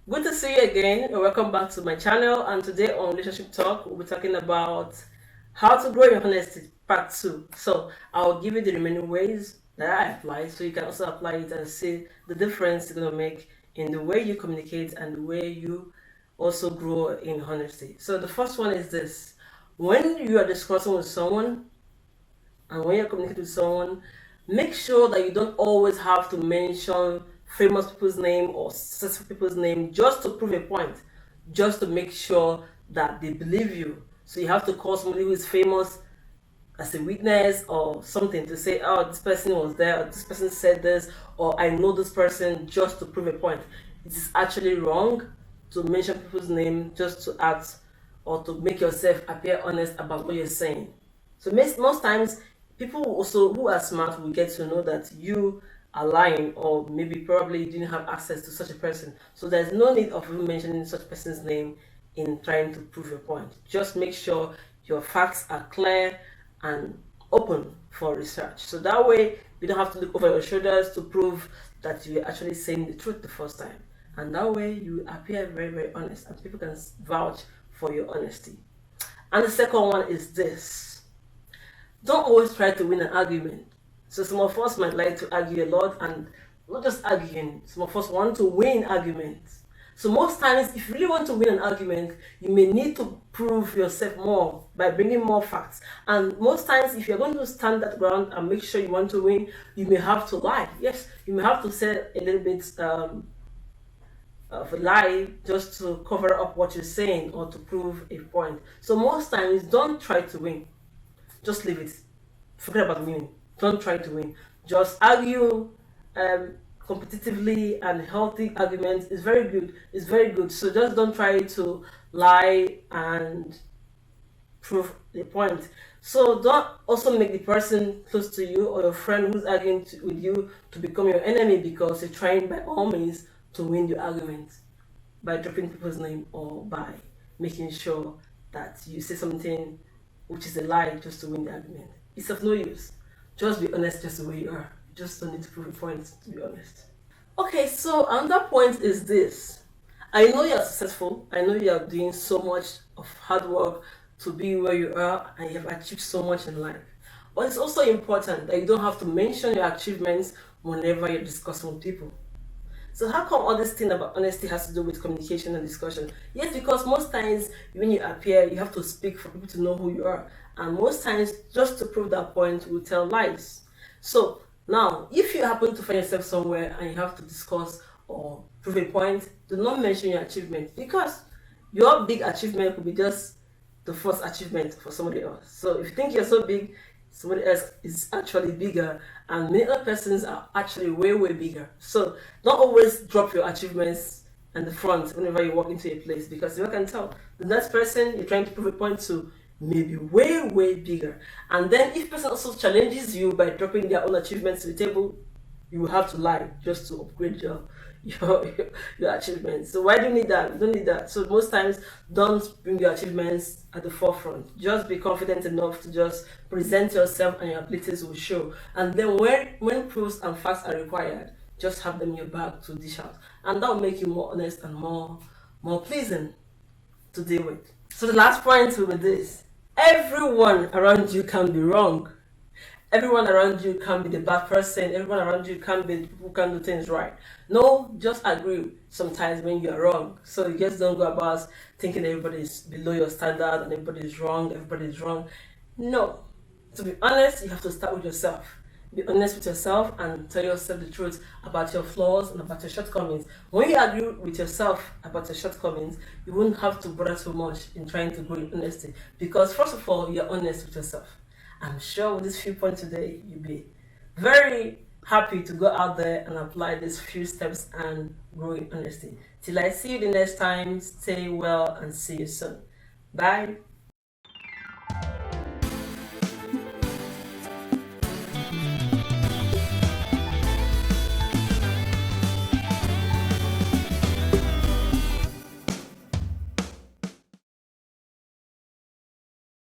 Good to see you again, and welcome back to my channel. And today on Relationship Talk, we'll be talking about how to grow your honesty, part 2. So I'll give you the remaining ways that I apply, so you can also apply it and see the difference it's going to make in the way you communicate and the way you also grow in honesty. So the first one is this: when you are discussing with someone and when you're communicating with someone, make sure that you don't always have to mention famous people's name or successful people's name just to prove a point, just to make sure that they believe you. So you have to call somebody who is famous as a witness or something to say, oh, this person was there, or this person said this, or I know this person, just to prove a point. It is actually wrong to mention people's name just to act or to make yourself appear honest about what you're saying. So most times, people also who are smart will get to know that you are lying, or maybe probably you didn't have access to such a person. So there's no need of you mentioning such person's name in trying to prove your point. Just make sure your facts are clear and open for research. So that way you don't have to look over your shoulders to prove that you're actually saying the truth the first time. And that way you appear very, very honest and people can vouch for your honesty. And the second one is this: don't always try to win an argument. So some of us might like to argue a lot, and not just arguing, some of us want to win arguments. So most times, if you really want to win an argument, you may need to prove yourself more by bringing more facts. And most times, if you're going to stand that ground and make sure you want to win, you may have to lie. Yes, you may have to say a little bit of a lie just to cover up what you're saying or to prove a point. So most times, don't try to win. Just leave it. Forget about winning. Don't try to win. Just argue competitively, and healthy arguments is very good. It's very good. So just don't try to lie and prove the point. So don't also make the person close to you or your friend who's arguing with you to become your enemy, because you're trying by all means to win the argument by dropping people's name or by making sure that you say something which is a lie just to win the argument. It's of no use. Just be honest just the way you are. You just don't need to prove a point, to be honest. Okay, so another point is this: I know you're successful. I know you are doing so much of hard work to be where you are, and you have achieved so much in life. But it's also important that you don't have to mention your achievements whenever you're discussing with people. So how come all this thing about honesty has to do with communication and discussion? Yes, because most times when you appear, you have to speak for people to know who you are. And most times, just to prove that point, we tell lies. So now, if you happen to find yourself somewhere and you have to discuss or prove a point, do not mention your achievement, because your big achievement could be just the first achievement for somebody else. So if you think you're so big, somebody else is actually bigger, and many other persons are actually way, way bigger. So don't always drop your achievements in the front whenever you walk into a place, because you can tell the next person you're trying to prove a point to may be way, way bigger. And then if person also challenges you by dropping their own achievements to the table, you will have to lie just to upgrade your, your achievements. So why do you need that? You don't need that. So most times, don't bring your achievements at the forefront. Just be confident enough to just present yourself, and your abilities will show. And then when proofs and facts are required, just have them in your bag to dish out, and that will make you more honest and more pleasing to deal with. So the last point will be this: everyone around you can be wrong. Everyone around you can be the bad person. Everyone around you can be the people who can do things right. No, just agree sometimes when you're wrong. So you just don't go about thinking everybody is below your standard and everybody is wrong, everybody is wrong. No. To be honest, you have to start with yourself. Be honest with yourself and tell yourself the truth about your flaws and about your shortcomings. When you agree with yourself about your shortcomings, you won't have to bother too much in trying to grow in honesty, because first of all, you're honest with yourself. I'm sure with this few points today, you'll be very happy to go out there and apply these few steps and grow in honesty. Till I see you the next time, stay well and see you soon. Bye.